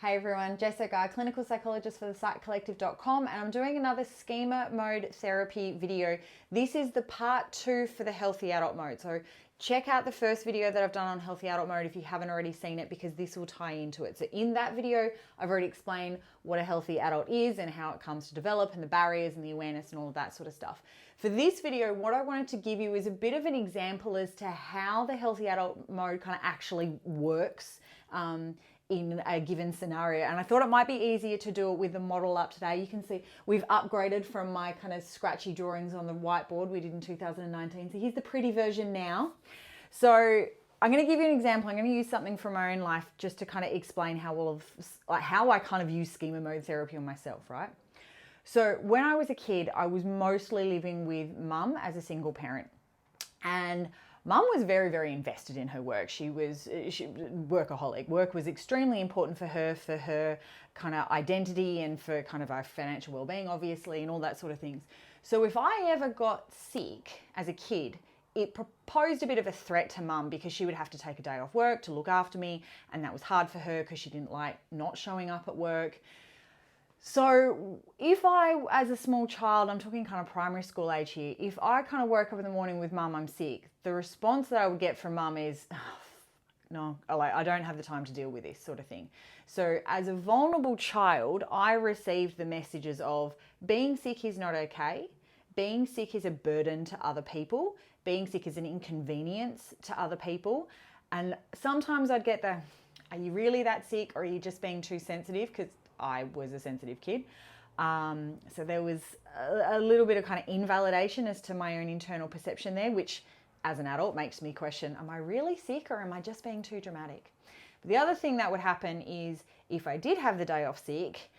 Hey everyone, Jessica O'Garr, clinical psychologist for the Psychologist.com, and I'm doing another schema mode therapy video. This is the part 2 for the healthy adult mode. So check out the first video that I've done on healthy adult mode if you haven't already seen it, because this will tie into it. So in that video, I've already explained what a healthy adult is and how it comes to develop and the barriers and the awareness and all of that sort of stuff. For this video, what I wanted to give you is a bit of an example as to how the healthy adult mode kind of actually works in a given scenario. And I thought it might be easier to do it with the model up today. You can see we've upgraded from my kind of scratchy drawings on the whiteboard we did in 2019. So here's the pretty version now. So I'm going to give you an example. I'm going to use something from my own life just to kind of explain how I kind of use schema mode therapy on myself, right? So when I was a kid, I was mostly living with mum as a single parent. And Mum was very, very invested in her work. She was workaholic. Work was extremely important for her kind of identity and for kind of our financial well-being, obviously, and all that sort of things. So if I ever got sick as a kid, it posed a bit of a threat to Mum, because she would have to take a day off work to look after me, and that was hard for her because she didn't like not showing up at work. So if I, as a small child, I'm talking kind of primary school age here, if I kind of woke up in the morning with Mum, I'm sick, the response that I would get from Mum is, oh, no, I don't have the time to deal with this sort of thing. So as a vulnerable child, I received the messages of being sick is not okay, being sick is a burden to other people, being sick is an inconvenience to other people. And sometimes I'd get the, are you really that sick, or are you just being too sensitive? Because I was a sensitive kid. So there was a little bit of kind of invalidation as to my own internal perception there, which as an adult makes me question, am I really sick or am I just being too dramatic? But the other thing that would happen is if I did have the day off sick,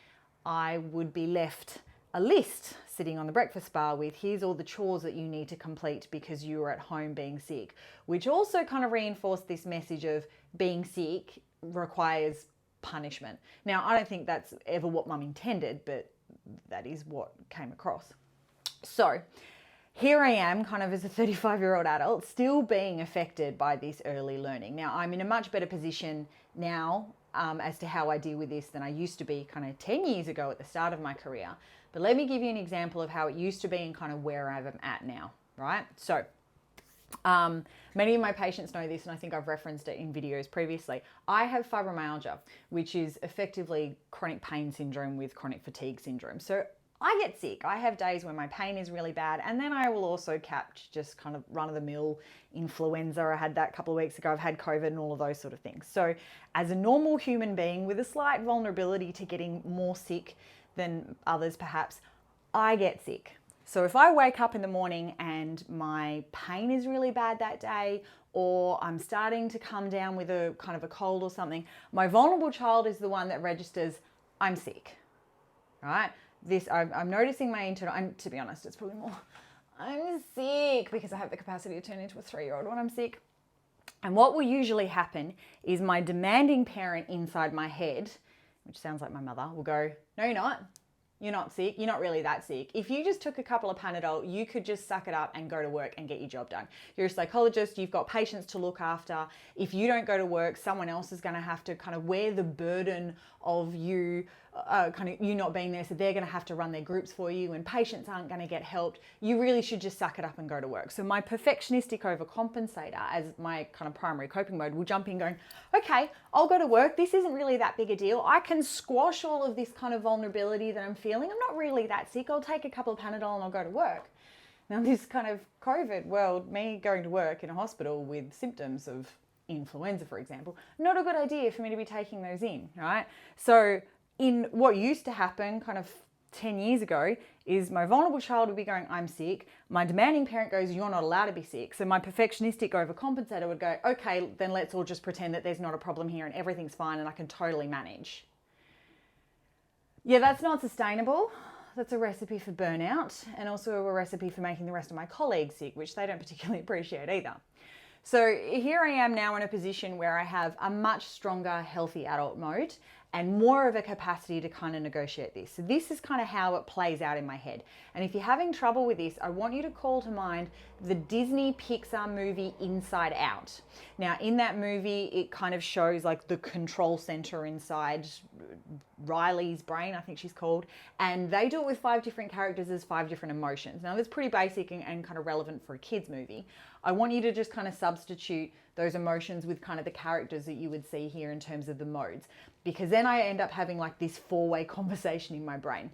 I would be left a list sitting on the breakfast bar with, here's all the chores that you need to complete because you were at home being sick, which also kind of reinforced this message of being sick requires punishment. Now, I don't think that's ever what Mum intended, but that is what came across. So here I am kind of as a 35-year-old adult still being affected by this early learning. Now, I'm in a much better position now as to how I deal with this than I used to be kind of 10 years ago at the start of my career. But let me give you an example of how it used to be and kind of where I'm at now, right? So many of my patients know this, and I think I've referenced it in videos previously. I have fibromyalgia, which is effectively chronic pain syndrome with chronic fatigue syndrome. So I get sick. I have days when my pain is really bad, and then I will also catch just kind of run-of-the-mill influenza. I had that a couple of weeks ago. I've had COVID and all of those sort of things. So as a normal human being with a slight vulnerability to getting more sick than others perhaps, I get sick. So if I wake up in the morning and my pain is really bad that day, or I'm starting to come down with a kind of a cold or something, my vulnerable child is the one that registers, I'm sick, right? I'm noticing my internal, and to be honest, it's probably more, I'm sick, because I have the capacity to turn into a 3-year-old when I'm sick. And what will usually happen is my demanding parent inside my head, which sounds like my mother, will go, no, you're not. You're not sick. You're not really that sick. If you just took a couple of Panadol, you could just suck it up and go to work and get your job done. You're a psychologist. You've got patients to look after. If you don't go to work, someone else is going to have to kind of wear the burden of you not being there. So they're going to have to run their groups for you, and patients aren't going to get helped. You really should just suck it up and go to work. So my perfectionistic overcompensator, as my kind of primary coping mode, will jump in going, okay, I'll go to work. This isn't really that big a deal. I can squash all of this kind of vulnerability that I'm feeling. I'm not really that sick. I'll take a couple of Panadol and I'll go to work. Now, this kind of COVID world, me going to work in a hospital with symptoms of influenza, for example, not a good idea for me to be taking those in, right? So in what used to happen kind of 10 years ago is my vulnerable child would be going, I'm sick. My demanding parent goes, you're not allowed to be sick. So my perfectionistic overcompensator would go, okay, then let's all just pretend that there's not a problem here and everything's fine and I can totally manage. Yeah, that's not sustainable. That's a recipe for burnout, and also a recipe for making the rest of my colleagues sick, which they don't particularly appreciate either. So here I am now in a position where I have a much stronger healthy adult mode and more of a capacity to kind of negotiate this. So this is kind of how it plays out in my head. And if you're having trouble with this, I want you to call to mind the Disney Pixar movie Inside Out. Now in that movie, it kind of shows like the control center inside Riley's brain, I think she's called, and they do it with 5 different characters as 5 different emotions. Now that's pretty basic and kind of relevant for a kid's movie. I want you to just kind of substitute those emotions with kind of the characters that you would see here in terms of the modes, because then I end up having like this 4-way conversation in my brain.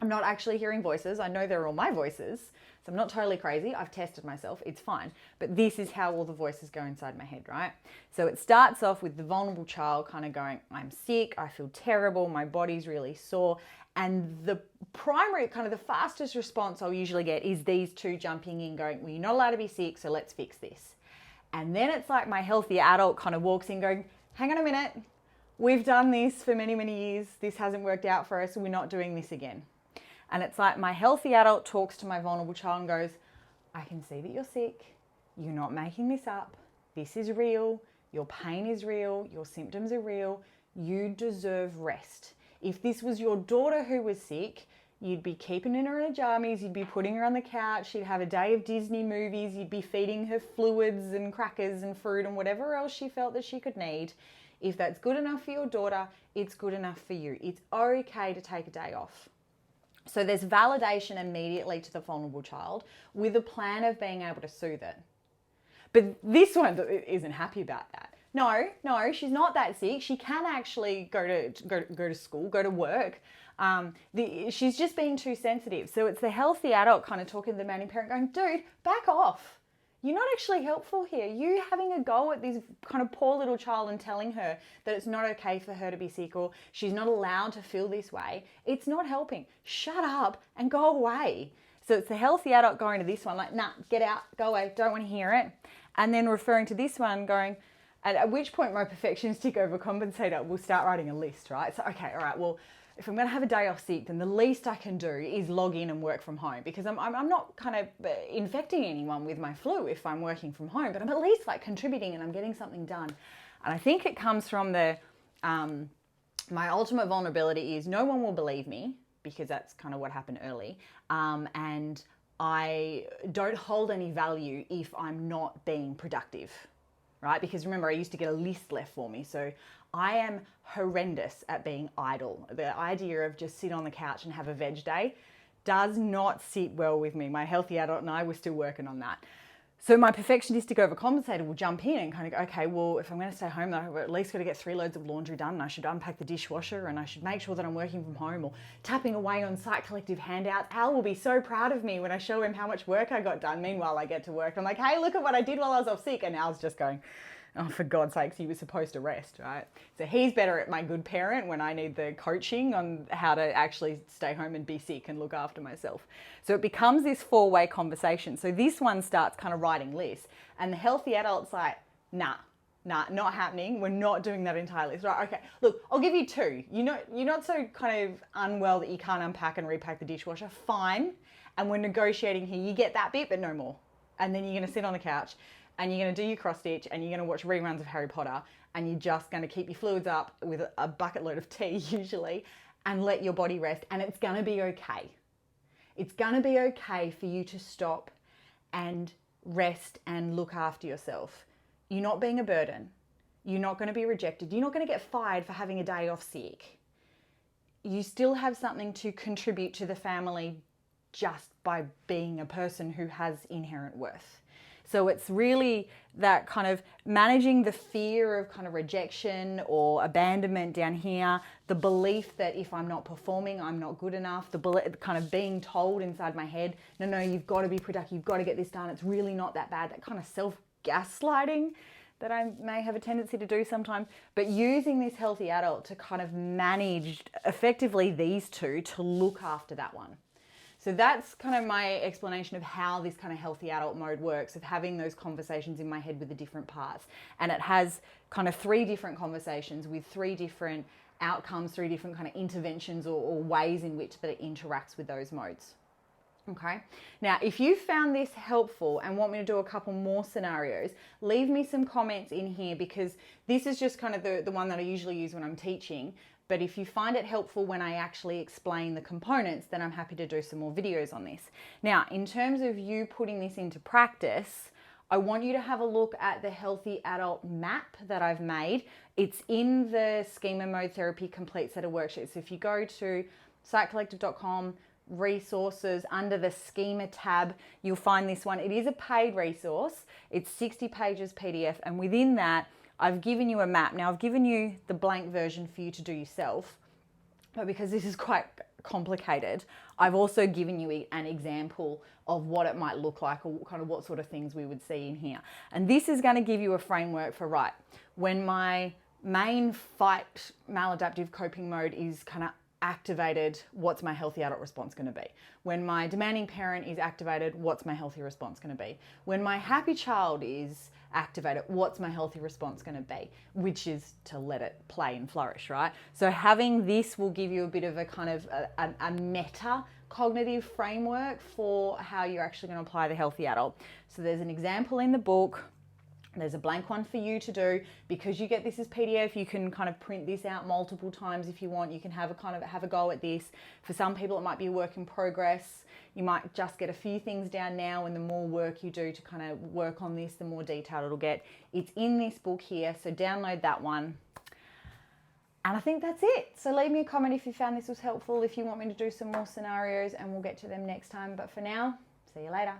I'm not actually hearing voices. I know they're all my voices, so I'm not totally crazy. I've tested myself, it's fine. But this is how all the voices go inside my head, right? So it starts off with the vulnerable child kind of going, I'm sick, I feel terrible, my body's really sore. And the primary, kind of the fastest response I'll usually get is these two jumping in going, well, you're not allowed to be sick, so let's fix this. And then it's like my healthy adult kind of walks in going, hang on a minute, we've done this for many, many years. This hasn't worked out for us. We're not doing this again. And it's like my healthy adult talks to my vulnerable child and goes, I can see that you're sick. You're not making this up. This is real. Your pain is real. Your symptoms are real. You deserve rest. If this was your daughter who was sick, you'd be keeping her in her jammies. You'd be putting her on the couch. She'd have a day of Disney movies. You'd be feeding her fluids and crackers and fruit and whatever else she felt that she could need. If that's good enough for your daughter, it's good enough for you. It's okay to take a day off. So there's validation immediately to the vulnerable child with a plan of being able to soothe it. But this one isn't happy about that. No, she's not that sick. She can actually go to school, go to work. She's just being too sensitive. So it's the healthy adult kind of talking to the moaning parent going, dude, back off. You're not actually helpful here. You having a go at this kind of poor little child and telling her that it's not okay for her to be sick or she's not allowed to feel this way, it's not helping. Shut up and go away. So it's the healthy adult going to this one like, nah, get out, go away, don't want to hear it. And then referring to this one going, at which point my perfectionistic overcompensator will start writing a list, right? So, okay, all right, well, if I'm going to have a day off sick, then the least I can do is log in and work from home, because I'm not kind of infecting anyone with my flu if I'm working from home, but I'm at least like contributing and I'm getting something done. And I think it comes from my ultimate vulnerability is no one will believe me, because that's kind of what happened early. And I don't hold any value if I'm not being productive, right? Because remember, I used to get a list left for me. So I am horrendous at being idle. The idea of just sit on the couch and have a veg day does not sit well with me. My healthy adult and I were still working on that. So my perfectionistic overcompensator will jump in and kind of go, okay, well, if I'm going to stay home, I've at least got to get 3 loads of laundry done, and I should unpack the dishwasher, and I should make sure that I'm working from home or tapping away on Psych Collective handouts. Al will be so proud of me when I show him how much work I got done. Meanwhile, I get to work. I'm like, hey, look at what I did while I was off sick. And Al's just going, oh, for God's sakes, he was supposed to rest, right? So he's better at my good parent when I need the coaching on how to actually stay home and be sick and look after myself. So it becomes this 4-way conversation. So this one starts kind of writing lists, and the healthy adult's like, nah, not happening. We're not doing that entire list. Right, okay, look, I'll give you 2. You're not so kind of unwell that you can't unpack and repack the dishwasher. Fine. And we're negotiating here. You get that bit, but no more. And then you're going to sit on the couch and you're going to do your cross stitch and you're going to watch reruns of Harry Potter, and you're just going to keep your fluids up with a bucket load of tea usually, and let your body rest, and it's going to be okay. It's going to be okay for you to stop and rest and look after yourself. You're not being a burden. You're not going to be rejected. You're not going to get fired for having a day off sick. You still have something to contribute to the family just by being a person who has inherent worth. So it's really that kind of managing the fear of kind of rejection or abandonment down here, the belief that if I'm not performing, I'm not good enough, the kind of being told inside my head, no, you've got to be productive, you've got to get this done, it's really not that bad, that kind of self-gaslighting that I may have a tendency to do sometimes, but using this healthy adult to kind of manage effectively these two to look after that one. So that's kind of my explanation of how this kind of healthy adult mode works, of having those conversations in my head with the different parts. And it has kind of 3 different conversations with 3 different outcomes, 3 different kind of interventions or ways in which that it interacts with those modes. Okay. Now, if you found this helpful and want me to do a couple more scenarios, leave me some comments in here, because this is just kind of the one that I usually use when I'm teaching. But if you find it helpful when I actually explain the components, then I'm happy to do some more videos on this. Now, in terms of you putting this into practice, I want you to have a look at the Healthy Adult map that I've made. It's in the Schema Mode Therapy Complete Set of Worksheets. So if you go to psychcollective.com, resources, under the Schema tab, you'll find this one. It is a paid resource. It's 60 pages PDF, and within that, I've given you a map. Now, I've given you the blank version for you to do yourself, but because this is quite complicated, I've also given you an example of what it might look like, or kind of what sort of things we would see in here. And this is going to give you a framework for, right, when my main fight maladaptive coping mode is kind of activated, what's my healthy adult response going to be? When my demanding parent is activated, what's my healthy response going to be? When my happy child is activated, what's my healthy response going to be? Which is to let it play and flourish, right? So having this will give you a bit of a kind of a meta cognitive framework for how you're actually going to apply the healthy adult. So there's an example in the book. There's a blank one for you to do. Because you get this as PDF, you can kind of print this out multiple times if you want. You can have a go at this. For some people, it might be a work in progress. You might just get a few things down now, and the more work you do to kind of work on this, the more detailed it'll get. It's in this book here, so download that one. And I think that's it. So leave me a comment if you found this was helpful, if you want me to do some more scenarios, and we'll get to them next time. But for now, see you later.